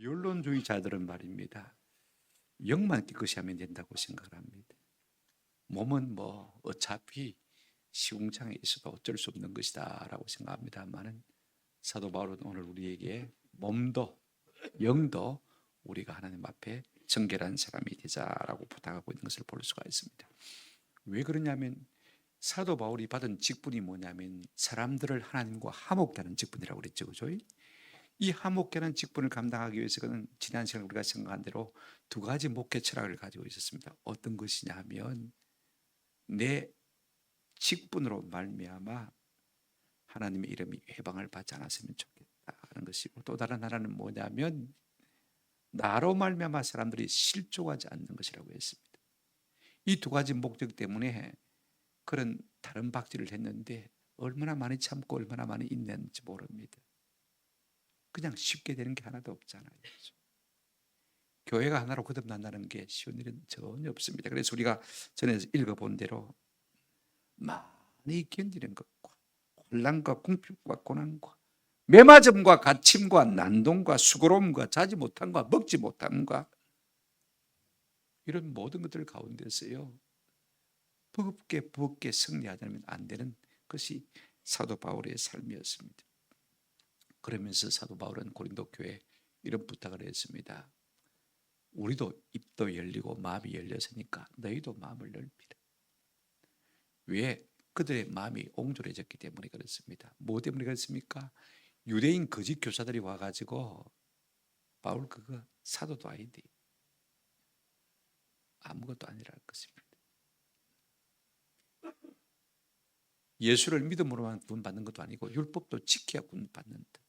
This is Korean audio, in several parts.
율론주의자들은 말입니다. 영만 깨끗이 하면 된다고 생각을 합니다. 몸은 뭐 어차피 시궁창에 있어도 어쩔 수 없는 것이다 라고 생각합니다만은 사도 바울은 오늘 우리에게 몸도 영도 우리가 하나님 앞에 정결한 사람이 되자라고 부탁하고 있는 것을 볼 수가 있습니다. 왜 그러냐면 사도 바울이 받은 직분이 뭐냐면 사람들을 하나님과 화목케하는 직분이라고 그랬죠. 그죠? 이 화목케하는 직분을 감당하기 위해서는 지난 시간에 우리가 생각한 대로 두 가지 목회 철학을 가지고 있었습니다. 어떤 것이냐 하면 내 직분으로 말미암아 하나님의 이름이 회방을 받지 않았으면 좋겠다 하는 것이고, 또 다른 하나는 뭐냐면 나로 말미암아 사람들이 실족하지 않는 것이라고 했습니다. 이 두 가지 목적 때문에 그런 다른 박질을 했는데 얼마나 많이 참고 얼마나 많이 인내했는지 모릅니다. 그냥 쉽게 되는 게 하나도 없잖아요. 교회가 하나로 거듭난다는 게 쉬운 일은 전혀 없습니다. 그래서 우리가 전에 읽어본 대로 많이 견디는 것과 혼란과 궁핍과 고난과 매맞음과 갇힘과 난동과 수고로움과 자지 못함과 먹지 못함과 이런 모든 것들 가운데서요 버겁게 승리하지 않으면 안 되는 것이 사도 바울의 삶이었습니다. 그러면서 사도 바울은 고린도 교회에 이런 부탁을 했습니다. 우리도 입도 열리고 마음이 열렸으니까 너희도 마음을 넓히라. 왜? 그들의 마음이 옹졸해졌기 때문에 그렇습니다. 뭐 때문에 그렇습니까? 유대인 거짓 교사들이 와가지고 바울 그거 사도도 아닌데 아무것도 아니라는 것입니다. 예수를 믿음으로만 구원받는 것도 아니고 율법도 지켜야 구원받는다.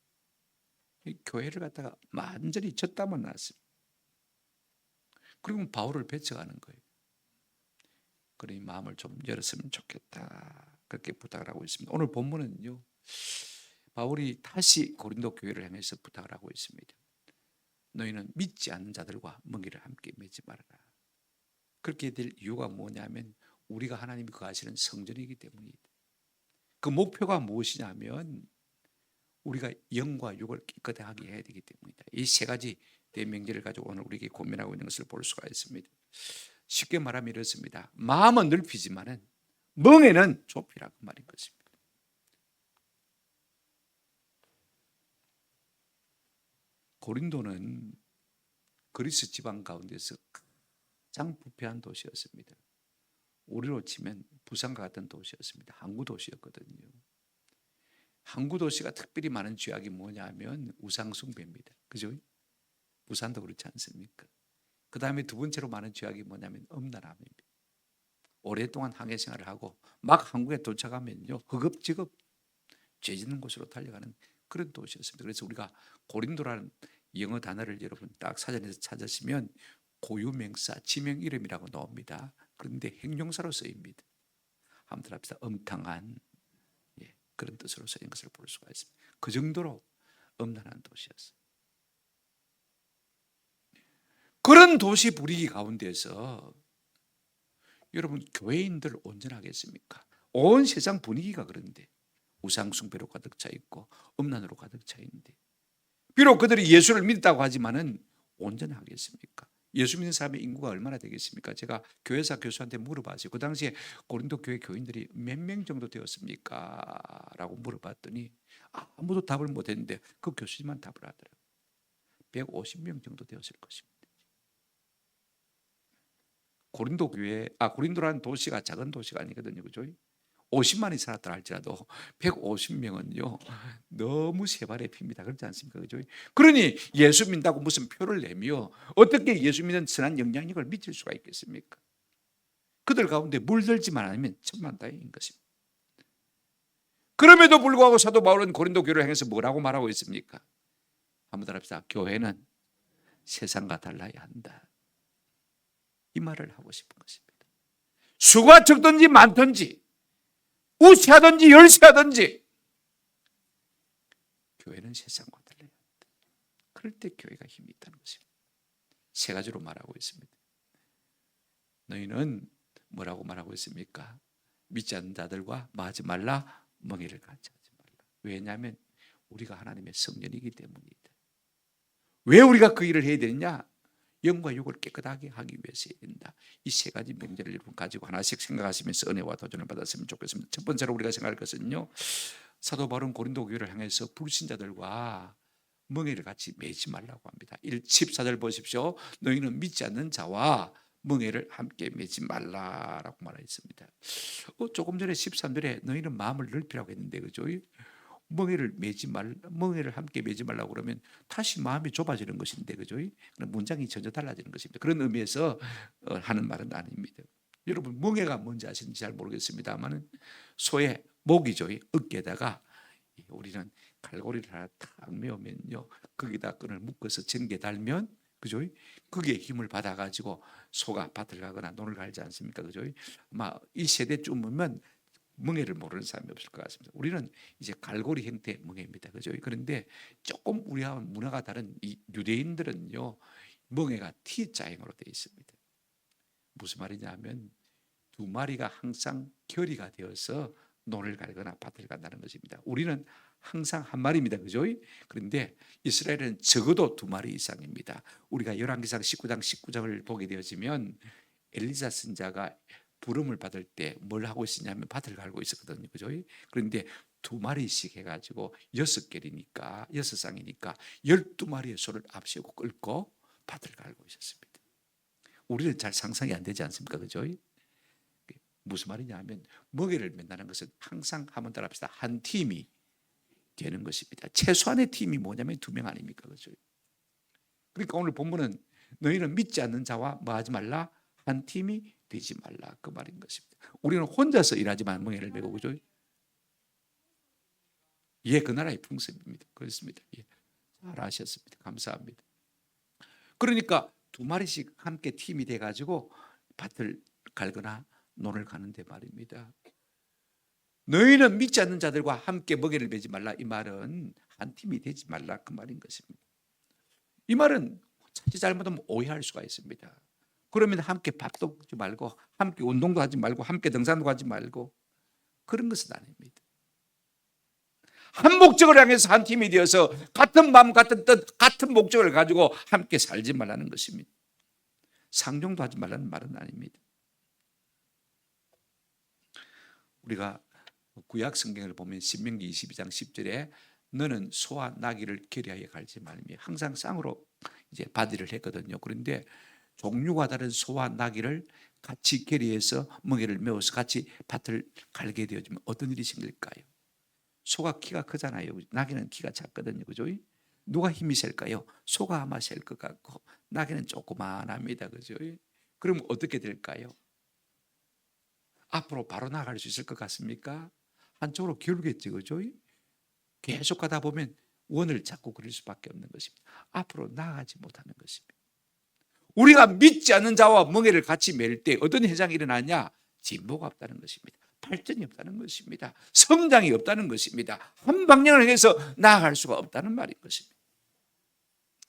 교회를 갖다가 완전히 젖담아 놨습니다. 그리고 바울을 배척하는 거예요. 그러니 마음을 좀 열었으면 좋겠다 그렇게 부탁을 하고 있습니다. 오늘 본문은요 바울이 다시 고린도 교회를 향해서 부탁을 하고 있습니다. 너희는 믿지 않는 자들과 멍에를 함께 맺지 말아라. 그렇게 될 이유가 뭐냐면 우리가 하나님이 거하시는 성전이기 때문이다. 그 목표가 무엇이냐면 우리가 영과 육을 깨끗하게 해야 되기 때문이다. 이 세 가지 대명제를 가지고 오늘 우리에게 고민하고 있는 것을 볼 수가 있습니다. 쉽게 말하면 이렇습니다. 마음은 넓히지만은 멍에는 좁히라 그 말인 것입니다. 고린도는 그리스 지방 가운데서 가장 부패한 도시였습니다. 우리로 치면 부산과 같은 도시였습니다. 항구 도시였거든요. 항구 도시가 특별히 많은 죄악이 뭐냐면 우상 숭배입니다. 그죠? 부산도 그렇지 않습니까? 그 다음에 두 번째로 많은 죄악이 뭐냐면 음란함입니다. 오랫동안 항해 생활을 하고 막 한국에 도착하면요 허겁지겁 죄 짓는 곳으로 달려가는 그런 도시였습니다. 그래서 우리가 고린도라는 영어 단어를 여러분 딱 사전에서 찾으시면 고유명사, 지명 이름이라고 나옵니다. 그런데 형용사로 쓰입니다. 한번 합시다. 음탕한 그런 뜻으로 쓰인 것을 볼 수가 있습니다. 그 정도로 음란한 도시였어요. 그런 도시 분위기 가운데서 여러분 교회인들 온전하겠습니까? 온 세상 분위기가 그런데 우상숭배로 가득 차 있고 음란으로 가득 차 있는데 비록 그들이 예수를 믿다고 하지만은 온전하겠습니까? 예수 믿는 사람의 인구가 얼마나 되겠습니까? 제가 교회사 교수한테 물어봤어요. 그 당시에 고린도 교회 교인들이 몇 명 정도 되었습니까? 라고 물어봤더니 아무도 답을 못했는데 그 교수님만 답을 하더라고요. 150명 정도 되었을 것입니다. 고린도라는 도시가 작은 도시가 아니거든요. 그죠? 50만이 살았다 할지라도 150명은요 너무 세발의 피입니다. 그렇지 않습니까? 그죠? 그러니 예수 믿는다고 무슨 표를 내며 어떻게 예수 믿는 선한 영향력을 미칠 수가 있겠습니까? 그들 가운데 물들지만 않으면 천만다행인 것입니다. 그럼에도 불구하고 사도 바울은 고린도 교회를 향해서 뭐라고 말하고 있습니까? 한번 답합시다. 교회는 세상과 달라야 한다. 이 말을 하고 싶은 것입니다. 수가 적든지 많든지 우세하든지 열세하든지 교회는 세상과 달라야 한다. 그럴 때 교회가 힘이 있다는 것입니다. 세 가지로 말하고 있습니다. 너희는 뭐라고 말하고 있습니까? 믿지 않는 자들과 마지 말라, 멍에를 같이 하지 말라. 왜냐하면 우리가 하나님의 성전이기 때문이다. 왜 우리가 그 일을 해야 되느냐? 영과 육을 깨끗하게 하기 위해서 해야 된다. 이 세 가지 명제를 여러분 가지고 하나씩 생각하시면서 은혜와 도전을 받았으면 좋겠습니다. 첫 번째로 우리가 생각할 것은요, 사도 바울은 고린도 교회를 향해서 불신자들과 멍에를 같이 매지 말라고 합니다. 14절 보십시오. 너희는 믿지 않는 자와 멍에를 함께 매지 말라라고 말했습니다. 조금 전에 13절에 너희는 마음을 넓히라고 했는데, 그죠? 멍에를 함께 매지 말라고 그러면 다시 마음이 좁아지는 것인데, 그죠? 문장이 전혀 달라지는 것입니다. 그런 의미에서 하는 말은 아닙니다. 여러분, 멍에가 뭔지 아시는지 잘 모르겠습니다만은 소의 목이죠. 어깨에다가 우리는 갈고리를 하나 탁 메우면요, 거기다 끈을 묶어서 전개 달면, 그죠? 거기에 힘을 받아가지고 소가 밭을 가거나 논을 갈지 않습니까? 그죠? 아마 이 세대쯤이면 멍에를 모르는 사람이 없을 것 같습니다. 우리는 이제 갈고리 형태의 멍에입니다. 그죠? 그런데 조금 우리와 문화가 다른 이 유대인들은요, 멍에가 T자형으로 되어 있습니다. 무슨 말이냐면 두 마리가 항상 결의가 되어서 논을 갈거나 밭을 간다는 것입니다. 우리는 항상 한 마리입니다. 그죠? 그런데 이스라엘은 적어도 두 마리 이상입니다. 우리가 열왕기상 19장 19장을 보게 되어지면 엘리사 선자가 부름을 받을 때 뭘 하고 있었냐면 밭을 갈고 있었거든요. 그죠? 그런데 두 마리씩 해가지고 6개리니까 6쌍이니까 12마리의 소를 앞세우고 끌고 밭을 갈고 있었습니다. 우리는 잘 상상이 안 되지 않습니까? 그죠? 무슨 말이냐 하면 먹이를 맨다는 것은 항상 한번 따라합시다. 한 팀이 되는 것입니다. 최소한의 팀이 뭐냐면 2명 아닙니까? 그죠? 그러니까 오늘 본문은 너희는 믿지 않는 자와 뭐 하지 말라? 한 팀이 되지 말라. 그 말인 것입니다. 우리는 혼자서 일하지만 멍에를 메고, 그죠? 예, 그 나라의 풍습입니다. 그렇습니다. 예, 잘 아셨습니다. 감사합니다. 그러니까 두 마리씩 함께 팀이 돼가지고 밭을 갈거나 논을 가는데 말입니다. 너희는 믿지 않는 자들과 함께 먹이를 매지 말라. 이 말은 한 팀이 되지 말라 그 말인 것입니다. 이 말은 자칫 잘못하면 오해할 수가 있습니다. 그러면 함께 밥도 하지 말고 함께 운동도 하지 말고 함께 등산도 하지 말고 그런 것은 아닙니다. 한 목적을 향해서 한 팀이 되어서 같은 마음 같은 뜻 같은 목적을 가지고 함께 살지 말라는 것입니다. 상종도 하지 말라는 말은 아닙니다. 우리가 구약 성경을 보면 신명기 22장 10절에 너는 소와 나귀를 결의하여 갈지 말며 항상 쌍으로 이제 바디를 했거든요. 그런데 종류가 다른 소와 나귀를 같이 결의해서 멍에를 메워서 같이 밭을 갈게 되어지면 어떤 일이 생길까요? 소가 키가 크잖아요. 나귀는 키가 작거든요. 그죠? 누가 힘이 셀까요? 소가 아마 셀 것 같고 나귀는 조그만합니다. 그죠? 그럼 어떻게 될까요? 앞으로 바로 나갈 수 있을 것 같습니까? 한쪽으로 기울겠지, 그죠? 계속 가다 보면 원을 잡고 그럴 수밖에 없는 것입니다. 앞으로 나아가지 못하는 것입니다. 우리가 믿지 않는 자와 멍에를 같이 맬 때 어떤 현상이 일어나냐? 진보가 없다는 것입니다. 발전이 없다는 것입니다. 성장이 없다는 것입니다. 한 방향을 해서 나아갈 수가 없다는 말인 것입니다.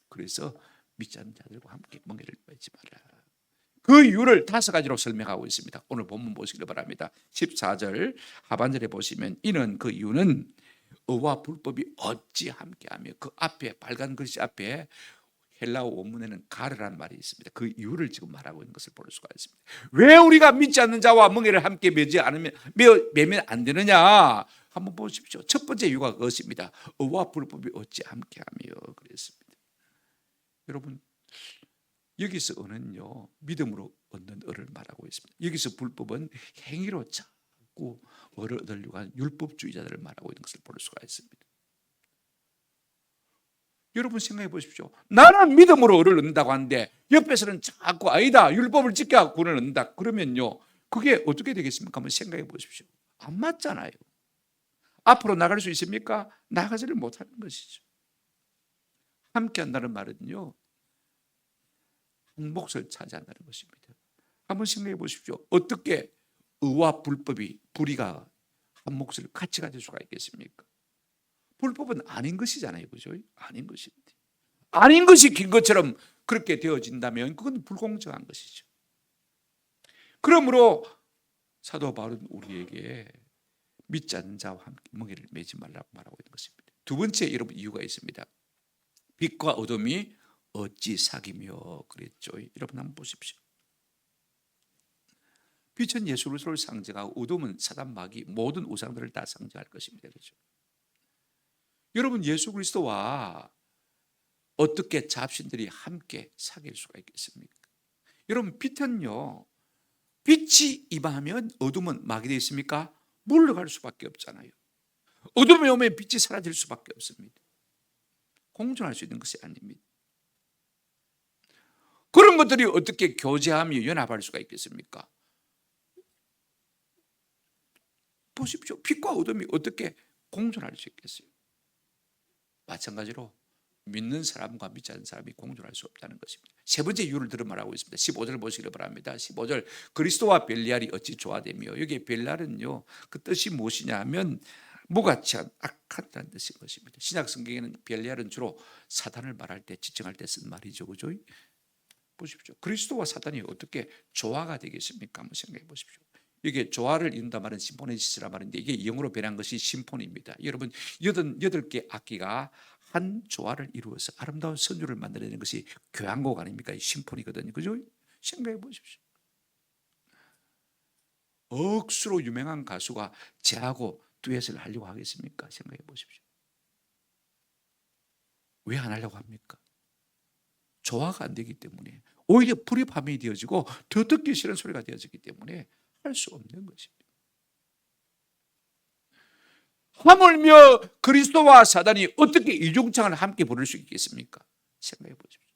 그래서 믿지 않는 자들과 함께 멍에를 매지 마라. 그 이유를 5가지로 설명하고 있습니다. 오늘 본문 보시기를 바랍니다. 14절 하반절에 보시면 이는 그 이유는 의와 불법이 어찌 함께하며 그 앞에 빨간 글씨 앞에 헬라어 원문에는 가르라는 말이 있습니다. 그 이유를 지금 말하고 있는 것을 볼 수가 있습니다. 왜 우리가 믿지 않는 자와 멍에를 함께 매면 안 되느냐? 한번 보십시오. 첫 번째 이유가 그것입니다. 의와 불법이 어찌 함께하며 그랬습니다. 여러분, 여기서 의는요 믿음으로 얻는 의를 말하고 있습니다. 여기서 불법은 행위로 자꾸 의를 얻으려고 하는 율법주의자들을 말하고 있는 것을 볼 수가 있습니다. 여러분 생각해 보십시오. 나는 믿음으로 의를 얻는다고 하는데 옆에서는 자꾸 아니다 율법을 지켜 구원을 얻는다. 그러면요 그게 어떻게 되겠습니까? 한번 생각해 보십시오. 안 맞잖아요. 앞으로 나갈 수 있습니까? 나가지를 못하는 것이죠. 함께 한다는 말은요 한 몫을 차지한다는 것입니다. 한번 생각해 보십시오. 어떻게 의와 불의가 한 몫을 같이 가질 수가 있겠습니까? 불법은 아닌 것이잖아요. 그죠? 아닌 것인데. 아닌 것이 긴 것처럼 그렇게 되어진다면 그건 불공정한 것이죠. 그러므로 사도 바울은 우리에게 믿지 않는 자와 함께 멍에를 매지 말라고 말하고 있는 것입니다. 두 번째 여러분 이유가 있습니다. 빛과 어둠이 어찌 사귀며 그랬죠. 여러분 한번 보십시오. 빛은 예수 그리스도를 상징하고 어둠은 사단 마귀 모든 우상들을 다 상징할 것입니다. 그렇죠? 여러분 예수 그리스도와 어떻게 잡신들이 함께 사귈 수가 있겠습니까? 여러분 빛은요, 빛이 임하면 어둠은 막이 되어 있습니까? 물러갈 수밖에 없잖아요. 어둠이 오면 빛이 사라질 수밖에 없습니다. 공존할 수 있는 것이 아닙니다. 그런 것들이 어떻게 교제하며 연합할 수가 있겠습니까? 보십시오. 빛과 어둠이 어떻게 공존할 수 있겠어요? 마찬가지로 믿는 사람과 믿지 않는 사람이 공존할 수 없다는 것입니다. 세 번째 이유를 들어 말하고 있습니다. 15절 보시기를 바랍니다. 15절 그리스도와 벨리알이 어찌 조화되며, 여기에 벨리알은요 그 뜻이 무엇이냐 하면 무가치한 악하다는 뜻인 것입니다. 신약 성경에는 벨리알은 주로 사단을 말할 때 지칭할 때 쓴 말이죠. 그죠? 보십시오. 그리스도와 사단이 어떻게 조화가 되겠습니까? 한번 생각해 보십시오. 이게 조화를 이룬다 말은 심포니시스라 말인데 이게 영어로 변한 것이 심포니입니다. 여러분 8개 악기가 한 조화를 이루어서 아름다운 선율을 만들어내는 것이 교향곡 아닙니까? 심포니거든요. 그죠? 생각해 보십시오. 억수로 유명한 가수가 쟤하고 듀엣을 하려고 하겠습니까? 생각해 보십시오. 왜 안 하려고 합니까? 조화가 안 되기 때문에, 오히려 불협화음이 되어지고 더 듣기 싫은 소리가 되어지기 때문에 할 수 없는 것입니다. 하물며 그리스도와 사단이 어떻게 이중창을 함께 부를 수 있겠습니까? 생각해 보십시오.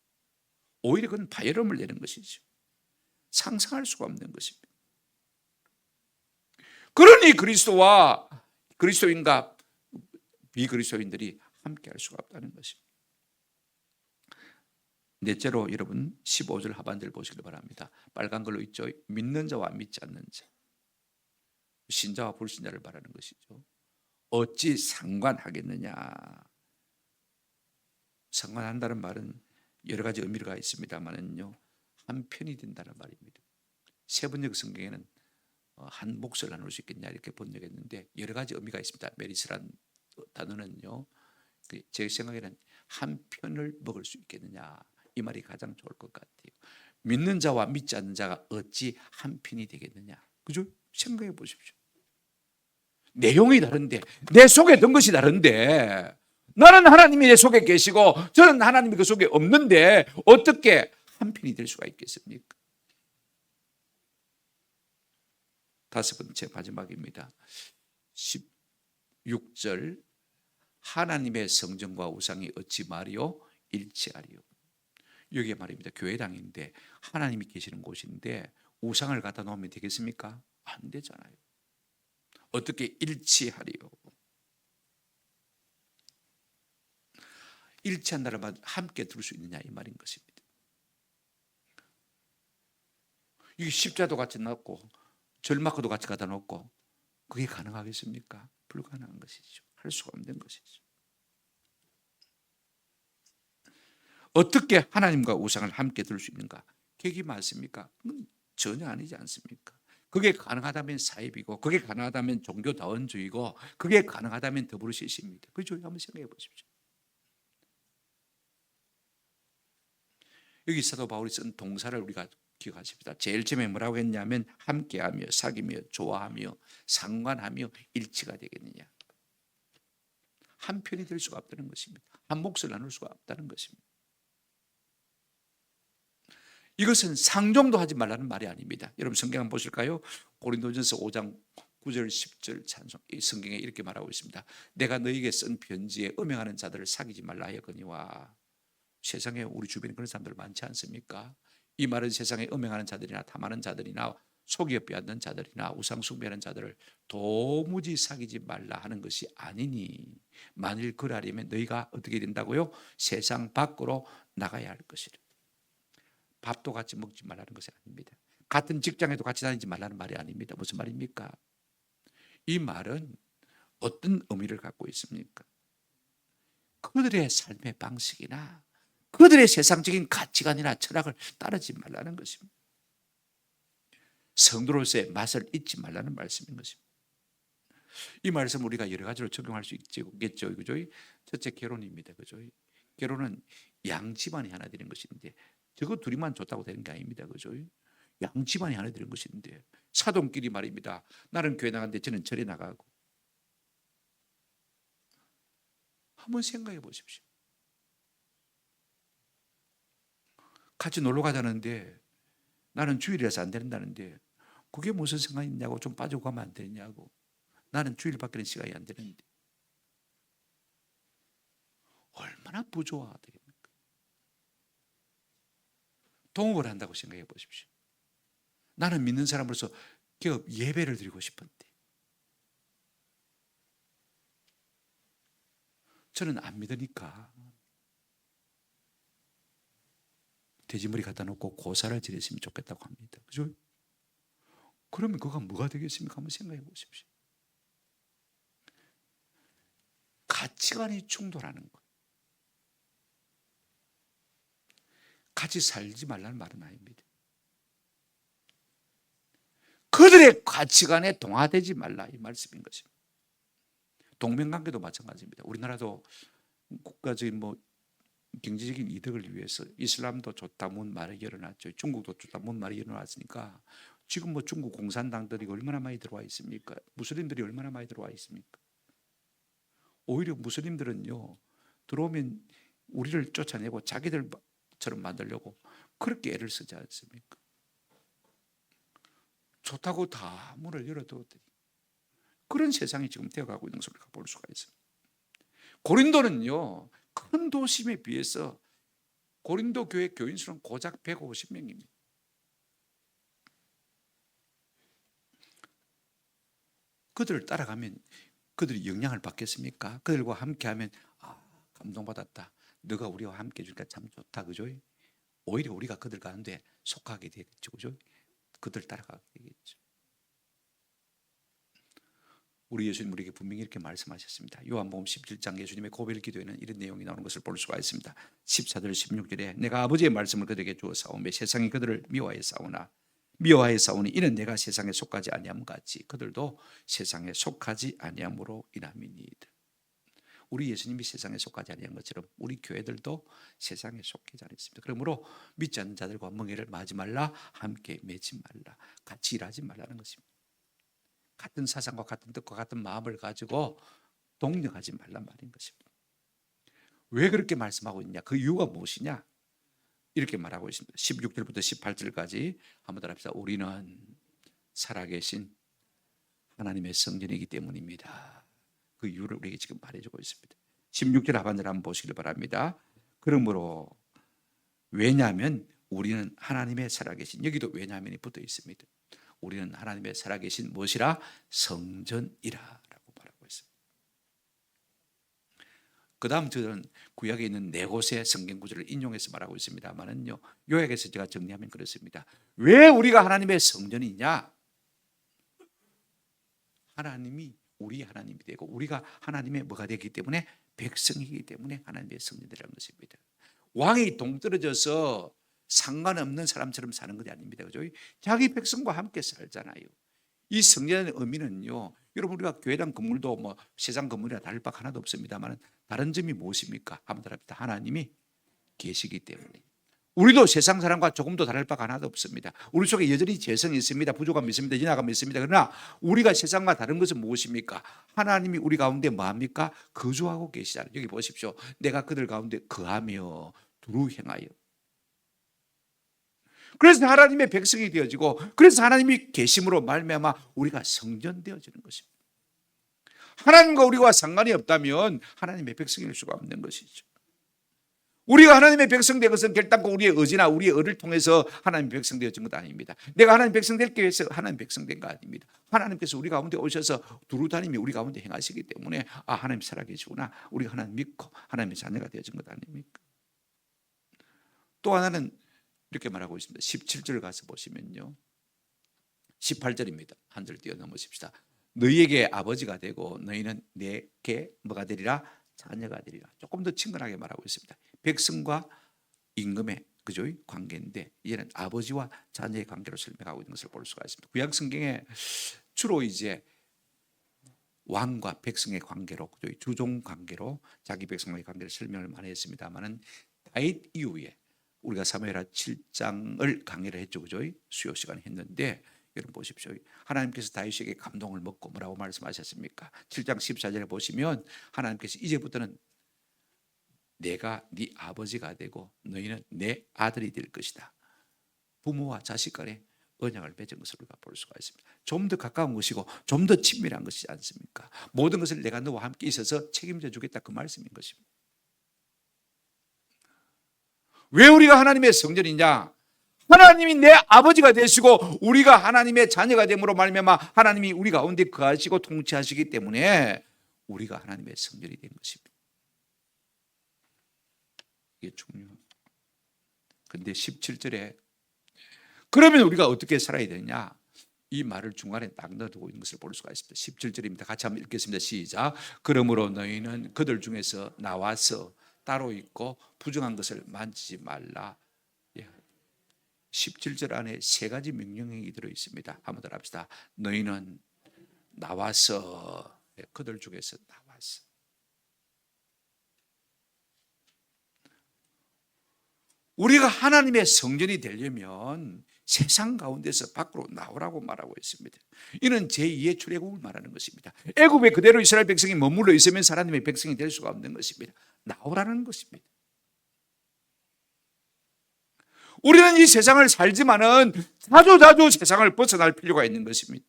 오히려 그건 파열음을 내는 것이죠. 상상할 수가 없는 것입니다. 그러니 그리스도와 그리스도인과 비그리스도인들이 함께 할 수가 없다는 것입니다. 넷째로 여러분 15절 하반절 보시길 바랍니다. 빨간 걸로 있죠. 믿는 자와 믿지 않는 자, 신자와 불신자를 말하는 것이죠. 어찌 상관하겠느냐. 상관한다는 말은 여러 가지 의미가 있습니다만은요, 한편이 된다는 말입니다. 세번역 성경에는 한 몫을 나눌 수 있겠냐 이렇게 번역했는데 여러 가지 의미가 있습니다. 메리스란 단어는요, 제 생각에는 한 편을 먹을 수 있겠느냐, 이 말이 가장 좋을 것 같아요. 믿는 자와 믿지 않는 자가 어찌 한 편이 되겠느냐. 그죠? 생각해 보십시오. 내용이 다른데, 내 속에 든 것이 다른데, 나는 하나님이 내 속에 계시고 저는 하나님이 그 속에 없는데 어떻게 한 편이 될 수가 있겠습니까? 다섯 번째 마지막입니다. 16절 하나님의 성전과 우상이 어찌 말이요 일치하리요. 여기에 말입니다. 교회당인데 하나님이 계시는 곳인데 우상을 갖다 놓으면 되겠습니까? 안 되잖아요. 어떻게 일치하리요? 일치한다는 말 함께 둘 수 있느냐 이 말인 것입니다. 이게 십자도 같이 놓고 절마크도 같이 갖다 놓고 그게 가능하겠습니까? 불가능한 것이죠. 할 수가 없는 것이죠. 어떻게 하나님과 우상을 함께 둘 수 있는가? 계기 맞습니까? 전혀 아니지 않습니까? 그게 가능하다면 사입이고, 그게 가능하다면 종교다원주의고, 그게 가능하다면 더불어시십니다. 그죠? 한번 생각해 보십시오. 여기 사도 바울이 쓴 동사를 우리가 기억하십니다. 제일 처음에 뭐라고 했냐면 함께하며 사귀며 좋아하며 상관하며 일치가 되겠느냐. 한 편이 될 수가 없다는 것입니다. 한 몫을 나눌 수가 없다는 것입니다. 이것은 상종도 하지 말라는 말이 아닙니다. 여러분 성경 한번 보실까요? 고린도전서 5장 9절 10절 찬송, 이 성경에 이렇게 말하고 있습니다. 내가 너에게 쓴 편지에 음행하는 자들을 사귀지 말라 하였거니와. 세상에 우리 주변에 그런 사람들 많지 않습니까? 이 말은 세상에 음행하는 자들이나 탐하는 자들이나 속여 빼앗는 자들이나 우상 숭배하는 자들을 도무지 사귀지 말라 하는 것이 아니니, 만일 그러하려면 너희가 어떻게 된다고요? 세상 밖으로 나가야 할 것이라. 밥도 같이 먹지 말라는 것이 아닙니다. 같은 직장에도 같이 다니지 말라는 말이 아닙니다. 무슨 말입니까? 이 말은 어떤 의미를 갖고 있습니까? 그들의 삶의 방식이나 그들의 세상적인 가치관이나 철학을 따르지 말라는 것입니다. 성도로서의 맛을 잊지 말라는 말씀인 것입니다. 이 말씀 우리가 여러 가지로 적용할 수 있겠죠. 그죠? 첫째 결혼입니다. 그죠? 결혼은 양 집안이 하나 되는 것인데 저거 둘이만 좋다고 되는 게 아닙니다. 그죠? 양 집안이 하나 되는 것인데 사돈끼리 말입니다. 나는 교회 나가는데 저는 절에 나가고. 한번 생각해 보십시오. 같이 놀러 가자는데 나는 주일이라서 안 된다는데 그게 무슨 상관이 있냐고, 좀 빠지고 가면 안 되냐고. 나는 주일밖에는 시간이 안 되는데 얼마나 부조화되겠습니까? 동업을 한다고 생각해 보십시오. 나는 믿는 사람으로서 예배를 드리고 싶은데 저는 안 믿으니까 돼지머리 갖다 놓고 고사를 지냈으면 좋겠다고 합니다. 그죠? 그러면 그가 뭐가 되겠습니까? 한번 생각해 보십시오. 가치관이 충돌하는 거예요. 같이 살지 말라는 말은 아닙니다. 그들의 가치관에 동화되지 말라, 이 말씀인 것입니다. 동맹관계도 마찬가지입니다. 우리나라도 국가적인 경제적인 이득을 위해서 이슬람도 좋다문 말이 일어났죠. 중국도 좋다문 말이 일어났으니까 지금 중국 공산당들이 얼마나 많이 들어와 있습니까? 무슬림들이 얼마나 많이 들어와 있습니까? 오히려 무슬림들은요, 들어오면 우리를 쫓아내고 자기들처럼 만들려고 그렇게 애를 쓰지 않습니까? 좋다고 다 문을 열어두었더니 그런 세상이 지금 되어가고 있는 것을 볼 수가 있습니다. 고린도는요, 큰 도심에 비해서 고린도 교회 교인 수는 고작 150명입니다. 그들을 따라가면 그들이 영향을 받겠습니까? 그들과 함께하면 감동받았다. 너가 우리와 함께 해주니까 참 좋다. 그죠? 오히려 우리가 그들 가운데 속하게 되겠죠. 그죠? 그들 따라가게 되겠죠. 우리 예수님 우리에게 분명히 이렇게 말씀하셨습니다. 요한복음 17장 예수님의 고별 기도에는 이런 내용이 나오는 것을 볼 수가 있습니다. 14절 16절에 내가 아버지의 말씀을 그들에게 주어 싸우며 세상이 그들을 미워하여 싸우니 이는 내가 세상에 속하지 아니함 같이 그들도 세상에 속하지 아니함으로 인함이니이다. 우리 예수님이 세상에 속하지 아니한 것처럼 우리 교회들도 세상에 속하지 않습니다. 그러므로 믿지 않는 자들과 멍에를 마지 말라, 함께 매지 말라, 같이 일하지 말라는 것입니다. 같은 사상과 같은 뜻과 같은 마음을 가지고 동력하지 말란 말인 것입니다. 왜 그렇게 말씀하고 있냐? 그 이유가 무엇이냐? 이렇게 말하고 있습니다. 16절부터 18절까지 한번 따라합시다. 우리는 살아계신 하나님의 성전이기 때문입니다. 그 이유를 우리에게 지금 말해주고 있습니다. 16절 하반절 한번 보시길 바랍니다. 그러므로 왜냐하면 우리는 하나님의 살아계신, 여기도 왜냐하면이 붙어 있습니다. 우리는 하나님의 살아계신 무엇이라? 성전이라 라고 말하고 있습니다. 그 다음 저는 구약에 있는 네 곳의 성경 구절을 인용해서 말하고 있습니다만은요, 요약해서 제가 정리하면 그렇습니다. 왜 우리가 하나님의 성전이냐? 하나님이 우리 하나님이 되고 우리가 하나님의 뭐가 되기 때문에 백성이기 때문에 하나님의 성전이라는 것입니다. 왕이 동떨어져서 상관없는 사람처럼 사는 것이 아닙니다. 그죠? 자기 백성과 함께 살잖아요. 이 성전의 의미는요, 여러분 우리가 교회당 건물도 세상 건물이나 다를 바 하나도 없습니다만 다른 점이 무엇입니까? 한번 답합니다. 하나님이 계시기 때문에. 우리도 세상 사람과 조금도 다를 바가 하나도 없습니다. 우리 속에 여전히 재성이 있습니다. 부족함이 있습니다. 연약함이 있습니다. 그러나 우리가 세상과 다른 것은 무엇입니까? 하나님이 우리 가운데 뭐합니까? 거주하고 계시잖아요. 여기 보십시오. 내가 그들 가운데 거하며 두루 행하여. 그래서 하나님의 백성이 되어지고, 그래서 하나님이 계심으로 말미암아 우리가 성전 되어지는 것입니다. 하나님과 우리와 상관이 없다면 하나님의 백성일 수가 없는 것이죠. 우리가 하나님의 백성 된 것은 결단코 우리의 의지나 우리의 의를 통해서 하나님의 백성 되어진 것 아닙니다. 내가 하나님 백성 되기 위해서 하나님 백성 된 거 아닙니다. 하나님께서 우리 가운데 오셔서 두루 다니며 우리 가운데 행하시기 때문에 하나님 살아계시구나, 우리가 하나님 믿고 하나님의 자녀가 되어진 것 아닙니까? 또 하나는 이렇게 말하고 있습니다. 17절 가서 보시면요, 18절입니다. 한 절 뛰어넘으십시다. 너희에게 아버지가 되고 너희는 내게 뭐가 되리라? 자녀가 되리라. 조금 더 친근하게 말하고 있습니다. 백성과 임금의 그죠? 관계인데 이제는 아버지와 자녀의 관계로 설명하고 있는 것을 볼 수가 있습니다. 구약 성경에 주로 이제 왕과 백성의 관계로, 주종 관계로 자기 백성과의 관계를 설명을 많이 했습니다만은 다윗 이후에 우리가 사무엘하 7장을 강의를 했죠, 그죠? 수요 시간에 했는데 여러분 보십시오. 하나님께서 다윗에게 감동을 먹고 뭐라고 말씀하셨습니까? 7장 14절에 보시면 하나님께서 이제부터는 내가 네 아버지가 되고 너희는 내 아들이 될 것이다. 부모와 자식 간에 언약을 맺은 것을 우리가 볼 수가 있습니다. 좀 더 가까운 것이고 좀 더 친밀한 것이지 않습니까? 모든 것을 내가 너와 함께 있어서 책임져 주겠다, 그 말씀인 것입니다. 왜 우리가 하나님의 성전이냐? 하나님이 내 아버지가 되시고 우리가 하나님의 자녀가 됨으로 말미암아 하나님이 우리 가운데 거하시고 통치하시기 때문에 우리가 하나님의 성전이 된 것입니다. 이게 중요합니다. 그런데 17절에 그러면 우리가 어떻게 살아야 되느냐? 이 말을 중간에 딱 넣어두고 있는 것을 볼 수가 있습니다. 17절입니다. 같이 한번 읽겠습니다. 시작. 그러므로 너희는 그들 중에서 나와서 따로 있고 부정한 것을 만지지 말라. 17절 안에 세 가지 명령이 들어 있습니다. 한번 더 합시다. 너희는 나와서, 그들 중에서 나와서. 우리가 하나님의 성전이 되려면 세상 가운데서 밖으로 나오라고 말하고 있습니다. 이는 제2의 출애굽을 말하는 것입니다. 애굽에 그대로 이스라엘 백성이 머물러 있으면 하나님의 백성이 될 수가 없는 것입니다. 나오라는 것입니다. 우리는 이 세상을 살지만은 자주 세상을 벗어날 필요가 있는 것입니다.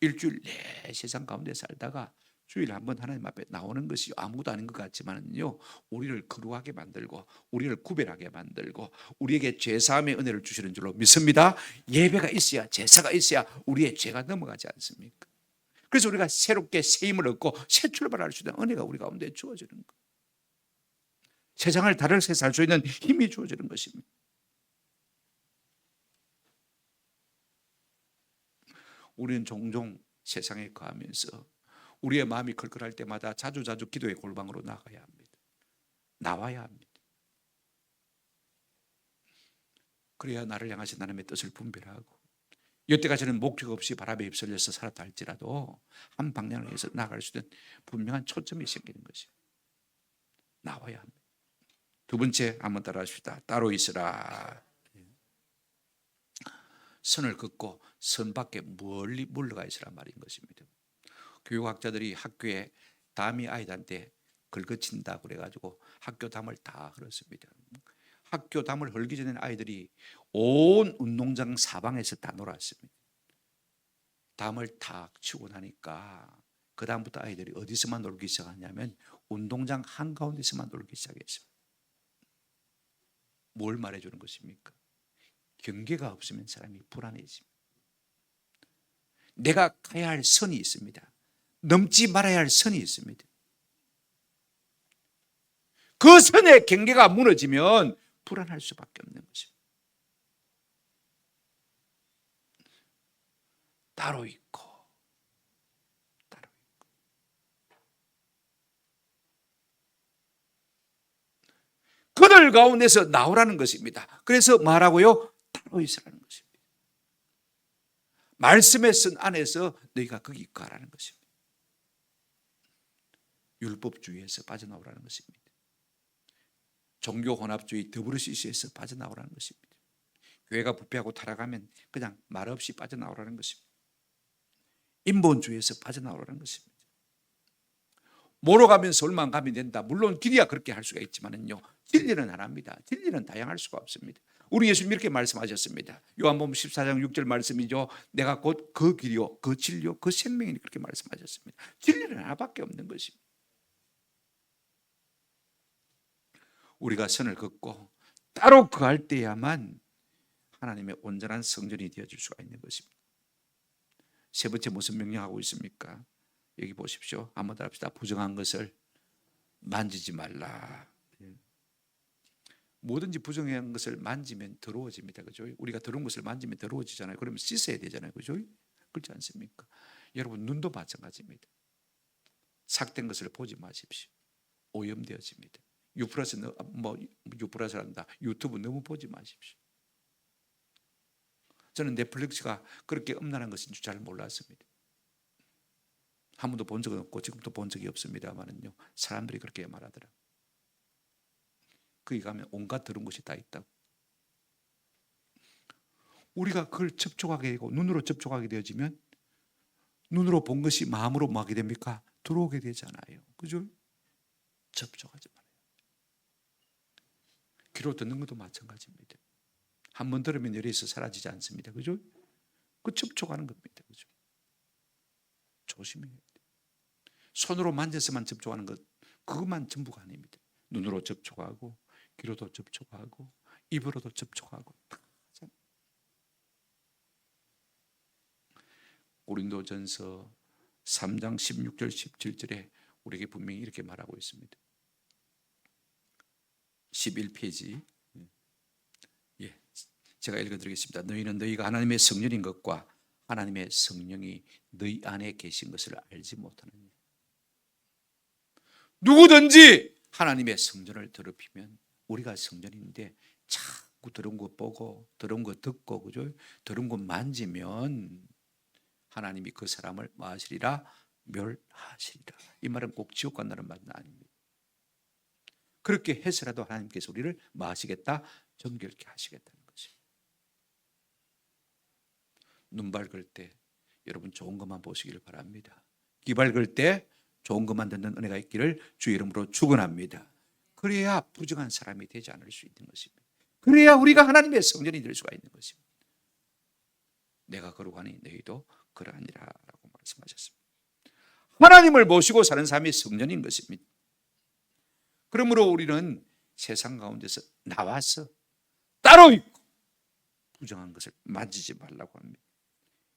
일주일 내 세상 가운데 살다가 주일에 한번 하나님 앞에 나오는 것이 아무것도 아닌 것 같지만요, 우리를 거룩하게 만들고 우리를 구별하게 만들고 우리에게 죄사함의 은혜를 주시는 줄로 믿습니다. 예배가 있어야, 제사가 있어야 우리의 죄가 넘어가지 않습니까? 그래서 우리가 새롭게 새 힘을 얻고 새 출발할 수 있는 은혜가 우리 가운데 주어지는 거예요. 세상을 다르게 살 수 있는 힘이 주어지는 것입니다. 우리는 종종 세상에 거하면서 우리의 마음이 걸걸할 때마다 자주 기도의 골방으로 나가야 합니다. 나와야 합니다. 그래야 나를 향하신 하나님의 뜻을 분별하고, 여태까지는 목적 없이 바람에 휩쓸려서 살았다 할지라도 한 방향을 해서 나갈 수 있는 분명한 초점이 생기는 것이에요. 나와야 합니다. 두 번째, 한번 따라하십시다. 따로 있으라. 선을 긋고 선 밖에 멀리 물러가 있으란 말인 것입니다. 교육학자들이 학교에 담이 아이들한테 긁어친다 그래가지고 학교 담을 다 헐었습니다. 학교 담을 헐기 전에 아이들이 온 운동장 사방에서 다 놀았습니다. 담을 탁 치고 나니까 그 다음부터 아이들이 어디서만 놀기 시작하냐면 운동장 한가운데서만 놀기 시작했습니다. 뭘 말해주는 것입니까? 경계가 없으면 사람이 불안해집니다. 내가 가야 할 선이 있습니다. 넘지 말아야 할 선이 있습니다. 그 선의 경계가 무너지면 불안할 수밖에 없는 것입니다. 따로 있고 따로 있고. 그들 가운데서 나오라는 것입니다. 그래서 말하고요, 따로 있으라는 것입니다. 말씀의 선 안에서 너희가 거기 가라는 것입니다. 율법주의에서 빠져나오라는 것입니다. 종교 혼합주의, WCC에서 빠져나오라는 것입니다. 교회가 부패하고 타락하면 그냥 말없이 빠져나오라는 것입니다. 인본주의에서 빠져나오라는 것입니다. 뭐로 가면 서울만 가면 된다. 물론 길이야 그렇게 할 수가 있지만은요, 진리는 하나입니다. 진리는 다양할 수가 없습니다. 우리 예수님 이렇게 말씀하셨습니다. 요한복음 14장 6절 말씀이죠. 내가 곧 그 길이요, 그 진리요, 그 생명이니 그렇게 말씀하셨습니다. 진리는 하나밖에 없는 것입니다. 우리가 선을 긋고 따로 거할 때야만 하나님의 온전한 성전이 되어줄 수가 있는 것입니다. 세 번째 무슨 명령하고 있습니까? 여기 보십시오. 한번 더 합시다. 부정한 것을 만지지 말라. 뭐든지 부정한 것을 만지면 더러워집니다. 그죠? 우리가 더러운 것을 만지면 더러워지잖아요. 그러면 씻어야 되잖아요. 그죠? 그렇지 않습니까? 여러분, 눈도 마찬가지입니다. 삭된 것을 보지 마십시오. 오염되어집니다. 유플러스란다. 유튜브 너무 보지 마십시오. 저는 넷플릭스가 그렇게 음란한 것인 줄 잘 몰랐습니다. 한 번도 본 적은 없고 지금도 본 적이 없습니다만은요, 사람들이 그렇게 말하더라고요. 거기 가면 온갖 더러운 것이 다 있다고. 우리가 그걸 접촉하게 되고 눈으로 접촉하게 되어지면 눈으로 본 것이 마음으로 뭐 하게 됩니까? 들어오게 되잖아요. 그죠? 접촉하지 말아요. 귀로 듣는 것도 마찬가지입니다. 한 번 들으면 열에서 사라지지 않습니다. 그죠? 그 접촉하는 겁니다. 그죠? 조심해야 돼요. 손으로 만져서만 접촉하는 것, 그것만 전부가 아닙니다. 눈으로 접촉하고, 귀로도 접촉하고, 입으로도 접촉하고. 고린도전서 3장 16절 17절에 우리에게 분명히 이렇게 말하고 있습니다. 11페이지. 예, 제가 읽어드리겠습니다. 너희는 너희가 하나님의 성령인 것과 하나님의 성령이 너희 안에 계신 것을 알지 못하느냐. 누구든지 하나님의 성전을 더럽히면, 우리가 성전인데 자꾸 더러운 거 보고 더러운 거 듣고, 그죠? 더러운 거 만지면 하나님이 그 사람을 마시리라, 멸하시리라. 이 말은 꼭 지옥 간다는 말은 아닙니다. 그렇게 해서라도 하나님께서 우리를 마시겠다, 정결케 하시겠다는 것입니다. 눈 밝을 때 여러분 좋은 것만 보시기를 바랍니다. 귀 밝을 때 좋은 것만 듣는 은혜가 있기를 주 이름으로 축원합니다. 그래야 부정한 사람이 되지 않을 수 있는 것입니다. 그래야 우리가 하나님의 성전이 될 수가 있는 것입니다. 내가 거룩하니 너희도 그러하니라 라고 말씀하셨습니다. 하나님을 모시고 사는 삶이 성전인 것입니다. 그러므로 우리는 세상 가운데서 나와서 따로 있고 부정한 것을 만지지 말라고 합니다.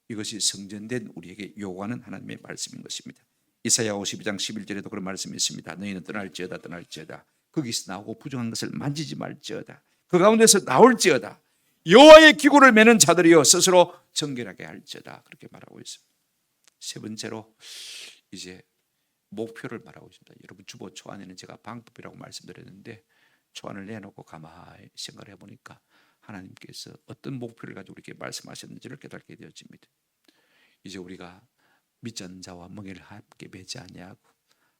이것이 성전된 우리에게 요구하는 하나님의 말씀인 것입니다. 이사야 52장 11절에도 그런 말씀이 있습니다. 너희는 떠날지어다 떠날지어다. 거기서 나오고 부정한 것을 만지지 말지어다. 그 가운데서 나올지어다. 여호와의 기구를 매는 자들이여 스스로 정결하게 할지어다. 그렇게 말하고 있습니다. 세 번째로 이제 목표를 말하고 있습니다. 여러분 주보 초안에는 제가 방법이라고 말씀드렸는데 초안을 내놓고 가만히 생각을 해보니까 하나님께서 어떤 목표를 가지고 이렇게 말씀하셨는지를 깨닫게 되어집니다. 이제 우리가 믿지 않는 자와 멍에를 함께 매지 아니하고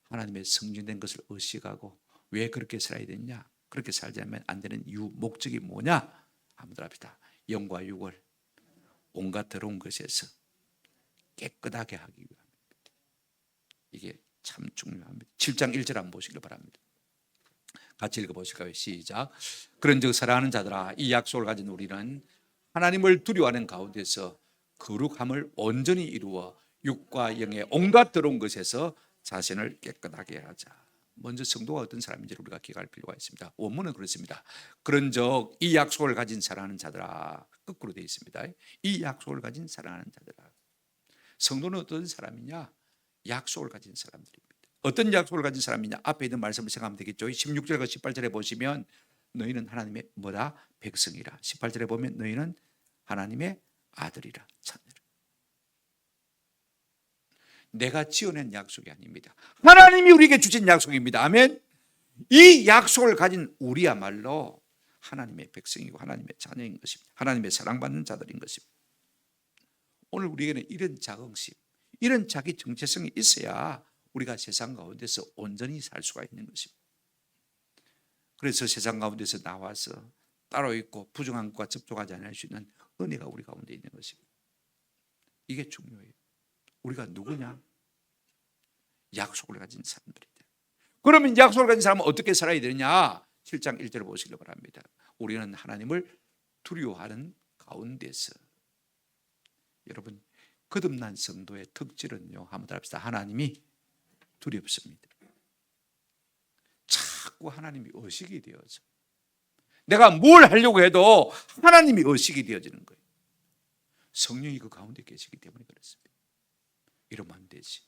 하나님의 성전된 것을 의식하고 왜 그렇게 살아야 되냐, 그렇게 살자면 안 되는 이유, 목적이 뭐냐? 한번 합시다. 영과 육을 온갖 더러운 것에서 깨끗하게 하기 위함입니다. 이게 참 중요합니다. 7장 1절 한번 보시길 바랍니다. 같이 읽어보실까요? 시작. 그런즉 사랑하는 자들아, 이 약속을 가진 우리는 하나님을 두려워하는 가운데서 거룩함을 온전히 이루어 육과 영의 온갖 더러운 것에서 자신을 깨끗하게 하자. 먼저 성도가 어떤 사람인지를 우리가 기억할 필요가 있습니다. 원문은 그렇습니다. 그런즉 이 약속을 가진 사랑하는 자들아, 거꾸로 되어 있습니다. 이 약속을 가진 사랑하는 자들아. 성도는 어떤 사람이냐? 약속을 가진 사람들입니다. 어떤 약속을 가진 사람이냐? 앞에 있는 말씀을 생각하면 되겠죠. 16절과 18절에 보시면 너희는 하나님의 뭐다? 백성이라. 18절에 보면 너희는 하나님의 아들이라, 자녀라. 내가 지어낸 약속이 아닙니다. 하나님이 우리에게 주신 약속입니다. 아멘. 이 약속을 가진 우리야말로 하나님의 백성이고 하나님의 자녀인 것입니다. 하나님의 사랑받는 자들인 것입니다. 오늘 우리에게는 이런 자긍심, 이런 자기 정체성이 있어야 우리가 세상 가운데서 온전히 살 수가 있는 것입니다. 그래서 세상 가운데서 나와서 따로 있고 부정한 것과 접촉하지 않을 수 있는 은혜가 우리 가운데 있는 것입니다. 이게 중요해요. 우리가 누구냐? 약속을 가진 사람들이다. 그러면 약속을 가진 사람은 어떻게 살아야 되느냐? 7장 1절을 보시기 바랍니다. 우리는 하나님을 두려워하는 가운데서. 여러분, 거듭난 성도의 특질은요, 한번 합시다. 하나님이 두렵습니다. 자꾸 하나님이 의식이 되어져. 내가 뭘 하려고 해도 하나님이 의식이 되어지는 거예요. 성령이 그 가운데 계시기 때문에 그렇습니다. 이러면 안 되지,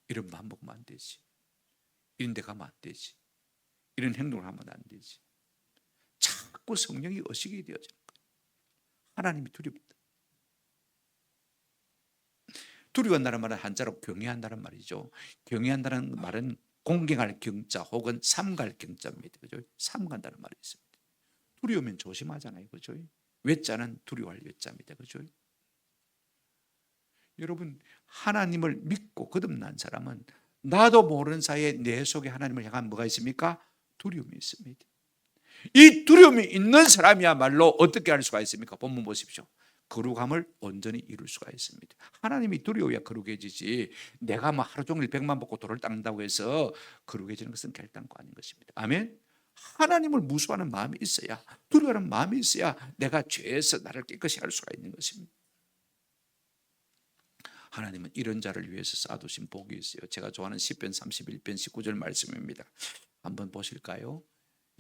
이런 맘 먹으면 안 되지, 이런 데 가면 안 되지, 이런 행동을 하면 안 되지. 자꾸 성령이 의식이 되어지는 거예요. 하나님이 두렵다. 두려워한다는 말은 한자로 경외한다는 말이죠. 경외한다는 말은 공경할 경자 혹은 삼갈 경자입니다. 그죠? 삼간다는 말이 있습니다. 두려우면 조심하잖아요. 그죠? 외자는 두려워할 외자입니다. 그죠? 여러분, 하나님을 믿고 거듭난 사람은 나도 모르는 사이에 내 속에 하나님을 향한 뭐가 있습니까? 두려움이 있습니다. 이 두려움이 있는 사람이야말로 어떻게 할 수가 있습니까? 본문 보십시오. 거룩함을 온전히 이룰 수가 있습니다. 하나님이 두려워야 거룩해지지, 내가 뭐 하루 종일 벽만 보고 돌을 닦는다고 해서 거룩해지는 것은 결단코 아닌 것입니다. 아멘. 하나님을 무수하는 마음이 있어야, 두려워하는 마음이 있어야 내가 죄에서 나를 깨끗이 할 수가 있는 것입니다. 하나님은 이런 자를 위해서 쌓아두신 복이 있어요. 제가 좋아하는 시편 31편 19절 말씀입니다. 한번 보실까요?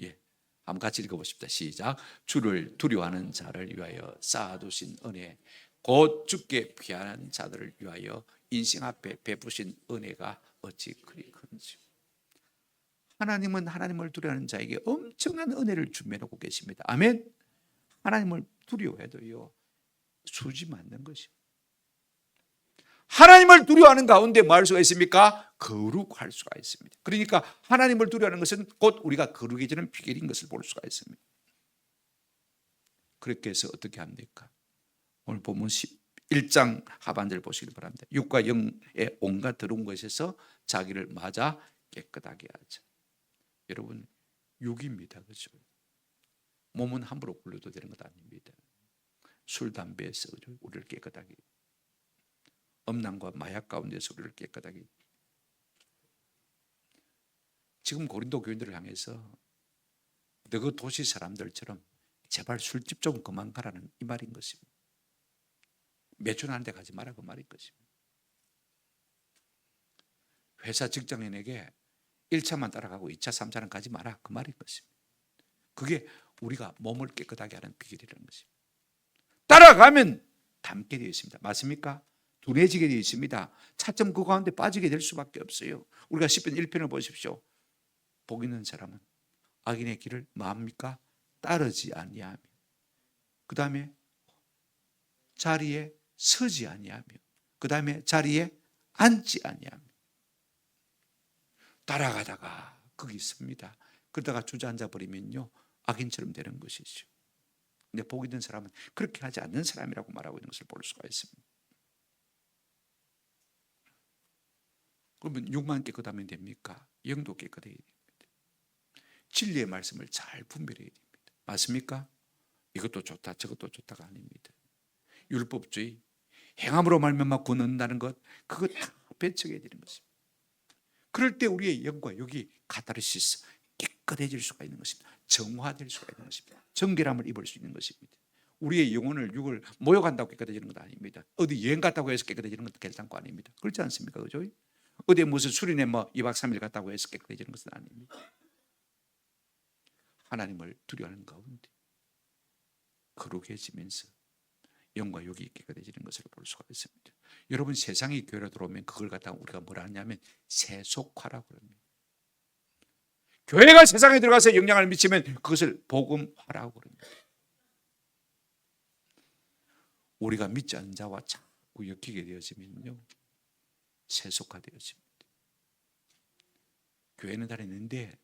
예, 한번 같이 읽어보십시다. 시작. 주를 두려워하는 자를 위하여 쌓아두신 은혜, 곧 주께 피하는 자들을 위하여 인생 앞에 베푸신 은혜가 어찌 그리 큰지. 하나님은 하나님을 두려워하는 자에게 엄청난 은혜를 준비해놓고 계십니다. 아멘. 하나님을 두려워해도요, 수지 맞는 것입니다. 하나님을 두려워하는 가운데 뭐 할 수가 있습니까? 거룩할 수가 있습니다. 그러니까 하나님을 두려워하는 것은 곧 우리가 거룩해지는 비결인 것을 볼 수가 있습니다. 그렇게 해서 어떻게 합니까? 오늘 본문 11장 하반절 보시기 바랍니다. 육과 영의 온갖 더러운 것에서 자기를 맞아 깨끗하게 하자. 여러분, 육입니다. 그렇죠? 몸은 함부로 굴려도 되는 것 아닙니다. 술, 담배에서 우리를 깨끗하게, 음란과 마약 가운데서 우리를 깨끗하게. 지금 고린도 교인들을 향해서 너그 도시 사람들처럼 제발 술집 좀 그만 가라는 이 말인 것입니다. 매춘하는 데 가지 마라 그 말인 것입니다. 회사 직장인에게 1차만 따라가고 2차, 3차는 가지 마라 그 말인 것입니다. 그게 우리가 몸을 깨끗하게 하는 비결이라는 것입니다. 따라가면 닮게 되어 있습니다. 맞습니까? 둔해지게 되어 있습니다. 차츰 그 가운데 빠지게 될 수밖에 없어요. 우리가 시편 1편을 보십시오. 복 있는 사람은 악인의 길을 뭐합니까? 따르지 아니하며, 그 다음에 자리에 서지 아니하며, 그 다음에 자리에 앉지 아니하며. 따라가다가 거기 있습니다. 그러다가 주저앉아 버리면요, 악인처럼 되는 것이죠. 근데 복 있는 사람은 그렇게 하지 않는 사람이라고 말하고 있는 것을 볼 수가 있습니다. 그러면 육만 깨끗하면 됩니까? 영도 깨끗해야 됩니다. 진리의 말씀을 잘 분별해야 됩니다. 맞습니까? 이것도 좋다 저것도 좋다가 아닙니다. 율법주의, 행함으로 말미암아 구원한다는 것, 그거 다 배척해야 되는 것입니다. 그럴 때 우리의 영과 육이 카타르시스, 깨끗해질 수가 있는 것입니다. 정화될 수가 있는 것입니다. 정결함을 입을 수 있는 것입니다. 우리의 영혼을, 육을 모욕한다고 깨끗해지는 것 아닙니다. 어디 여행 갔다고 해서 깨끗해지는 것도 결단코 아닙니다. 그렇지 않습니까? 그죠? 어디 무슨 수련회 2박 3일 갔다고 해서 깨끗해지는 것은 아닙니다. 하나님을 두려워하는 가운데 거룩해지면서 영과 육이 깨끗해지는 것을 볼 수가 있습니다. 여러분, 세상이 교회로 들어오면 그걸 갖다가 우리가 뭐라 하냐면 세속화라고 합니다. 교회가 세상에 들어가서 영향을 미치면 그것을 복음화라고 합니다. 우리가 믿지 않는 자와 자꾸 엮이게 되어지면요, 세속화되어집니다. 교회는 다니는데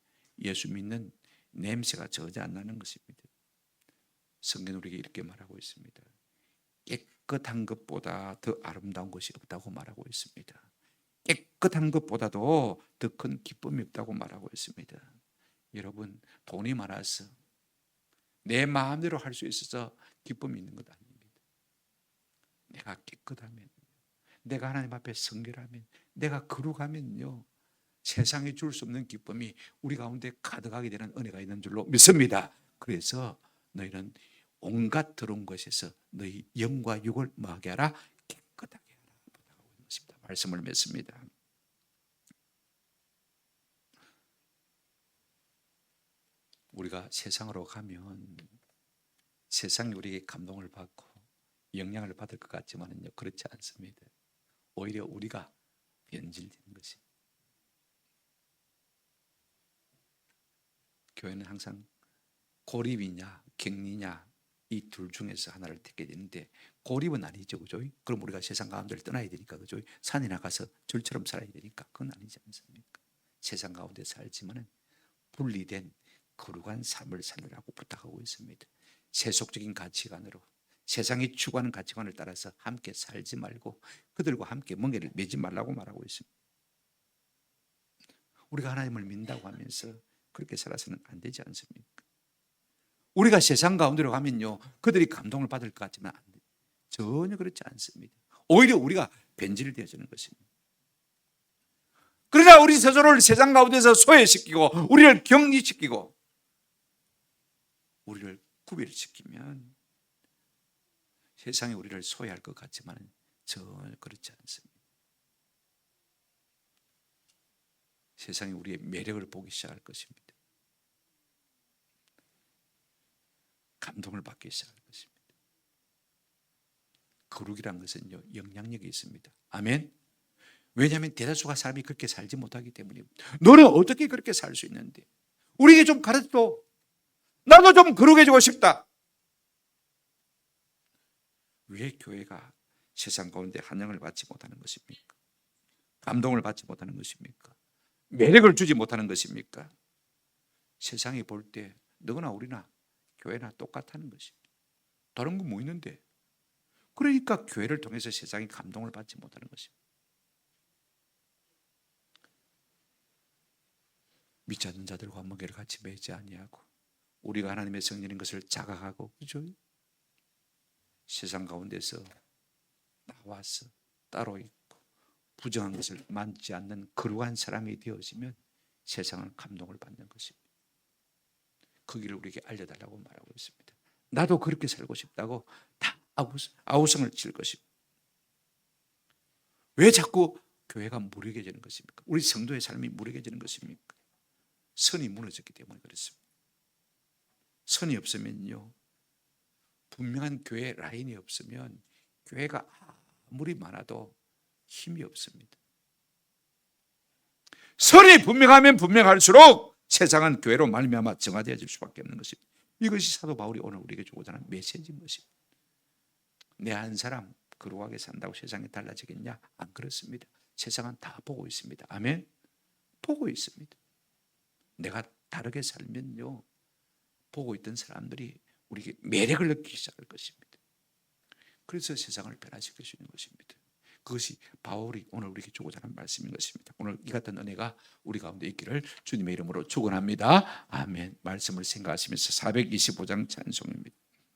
예수 믿는 냄새가 전혀 안 나는 것입니다. 성경은 우리에게 이렇게 말하고 있습니다. 깨끗한 것보다 더 아름다운 것이 없다고 말하고 있습니다. 깨끗한 것보다도 더 큰 기쁨이 없다고 말하고 있습니다. 여러분, 돈이 많아서 내 마음대로 할 수 있어서 기쁨이 있는 것 아닙니다. 내가 깨끗하면, 내가 하나님 앞에 성결하면, 내가 거룩하면요, 세상에 줄 수 없는 기쁨이 우리 가운데 가득하게 되는 은혜가 있는 줄로 믿습니다. 그래서 너희는 온갖 더러운 것에서 너희 영과 육을 뭐하게 하라? 깨끗하게 하라 부탁하고 있는 것입니다. 말씀을 맺습니다. 우리가 세상으로 가면 세상이 우리에게 감동을 받고 영향을 받을 것 같지만요, 그렇지 않습니다. 오히려 우리가 변질되는 것입니다. 교회는 항상 고립이냐 격리냐 이 둘 중에서 하나를 택해야 되는데, 고립은 아니죠, 그죠? 그럼 우리가 세상 가운데를 떠나야 되니까, 그죠? 산에 나가서 절처럼 살아야 되니까 그건 아니지 않습니까? 세상 가운데 살지만은 분리된 거룩한 삶을 살으라고 부탁하고 있습니다. 세속적인 가치관으로, 세상이 추구하는 가치관을 따라서 함께 살지 말고 그들과 함께 멍에를 매지 말라고 말하고 있습니다. 우리가 하나님을 믿는다고 하면서 그렇게 살아서는 안 되지 않습니까? 우리가 세상 가운데로 가면요, 그들이 감동을 받을 것 같지만 전혀 그렇지 않습니다. 오히려 우리가 변질되어지는 것입니다. 그러나 우리 스스로를 세상 가운데서 소외시키고 우리를 격리시키고 우리를 구별시키면 세상이 우리를 소외할 것 같지만 전혀 그렇지 않습니다. 세상이 우리의 매력을 보기 시작할 것입니다. 감동을 받기 시작할 것입니다. 거룩이란 것은요, 영향력이 있습니다. 아멘. 왜냐하면 대다수가 사람이 그렇게 살지 못하기 때문입니다. 너는 어떻게 그렇게 살 수 있는데? 우리에게 좀 가르쳐. 나도 좀 거룩해지고 싶다. 왜 교회가 세상 가운데 환영을 받지 못하는 것입니까? 감동을 받지 못하는 것입니까? 매력을 주지 못하는 것입니까? 세상이 볼 때 너나 우리나 교회나 똑같다는 것입니다. 다른 건 뭐 있는데? 그러니까 교회를 통해서 세상이 감동을 받지 못하는 것입니다. 믿지 않는 자들과 멍에를 같이 매지 아니하고 우리가 하나님의 성령인 것을 자각하고, 그죠? 세상 가운데서 나와서 따로 있고 부정한 것을 만지 않는 거룩한 사람이 되어지면 세상은 감동을 받는 것입니다. 그 길을 우리에게 알려달라고 말하고 있습니다. 나도 그렇게 살고 싶다고 다 아우성을 칠 것입니다. 왜 자꾸 교회가 무력해지는 것입니까? 우리 성도의 삶이 무력해지는 것입니까? 선이 무너졌기 때문에 그렇습니다. 선이 없으면요, 분명한 교회 라인이 없으면 교회가 아무리 많아도 힘이 없습니다. 선이 분명하면 분명할수록 세상은 교회로 말미암아 정화되어질 수밖에 없는 것입니다. 이것이 사도 바울이 오늘 우리에게 주고자 하는 메시지인 것입니다. 내 한 사람 거룩하게 산다고 세상이 달라지겠냐? 안 그렇습니다. 세상은 다 보고 있습니다. 아멘. 보고 있습니다. 내가 다르게 살면요, 보고 있던 사람들이 우리에게 매력을 느끼기 시작할 것입니다. 그래서 세상을 변화시킬 수 있는 것입니다. 그것이 바울이 오늘 우리에게 주고자 하는 말씀인 것입니다. 오늘 이 같은 은혜가 우리 가운데 있기를 주님의 이름으로 축원합니다. 아멘. 말씀을 생각하시면서 425장 찬송입니다.